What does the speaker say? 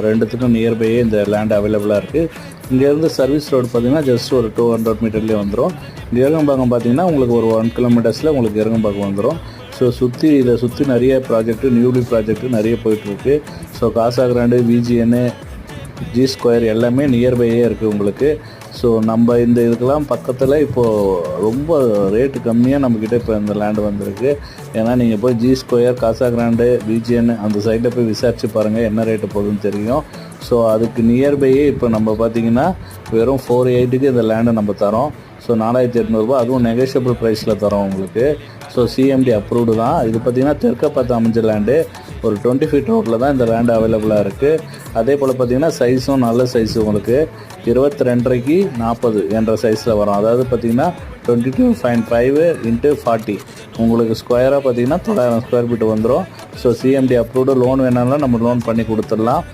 ரெண்டுத்துக்கும் நியர்பையே இந்த லேண்ட் அவைலபிளாக இருக்குது. இங்கேருந்து சர்வீஸ் ரோடு பார்த்திங்கன்னா ஜஸ்ட் ஒரு 200 மீட்டர்லேயே வந்துடும். இறங்கம்பாக்கம் பார்த்திங்கன்னா உங்களுக்கு ஒரு 1 கிலோமீட்டர்ஸில் உங்களுக்கு இறங்கம்பாக்கம் வந்துடும். ஸோ இதை சுற்றி நிறைய ப்ராஜெக்ட்டு, நியூலி ப்ராஜெக்ட்டு நிறைய போயிட்டுருக்கு. ஸோ காசா கிராண்டு, விஜிஎன்னு, ஜி ஸ்கொயர் எல்லாமே நியர்பையே இருக்குது உங்களுக்கு. ஸோ நம்ம இந்த இதுக்கெல்லாம் பக்கத்தில் இப்போது ரொம்ப ரேட்டு கம்மியாக நம்மக்கிட்ட இப்போ இந்த லேண்டு வந்திருக்கு. ஏன்னா நீங்கள் போய் ஜி ஸ்கொயர், காசா கிராண்டு, பிஜிஎன் அந்த சைடில் போய் விசாரித்து பாருங்கள் என்ன ரேட்டு போகுதுன்னு தெரியும். ஸோ அதுக்கு நியர்பையே இப்போ நம்ம பார்த்திங்கன்னா வெறும் 480க்கு இந்த லேண்டை நம்ம தரோம். ஸோ 4800 அதுவும் நெகோஷியபிள் ப்ரைஸில் தரோம் உங்களுக்கு. ஸோ சிஎம்டி அப்ரூவ்டு தான். இது பார்த்திங்கன்னா தெற்க பார்த்து அமைஞ்ச லேண்டு. ஒரு 20 ஃபீட் ரோட்டில் தான் இந்த லேண்டு அவைலபிளாக இருக்குது. அதே போல் பார்த்திங்கன்னா சைஸும் நல்ல சைஸு உங்களுக்கு 22.5 40 என்ற சைஸில் வரும். அதாவது பார்த்திங்கன்னா 22.5 × 40 உங்களுக்கு ஸ்கொயராக பார்த்திங்கன்னா 900 ஸ்கொயர் ஃபீட் வந்துடும். So CMD approved. லோன் வேணாலும் நம்ம லோன் பண்ணி கொடுத்துடலாம்.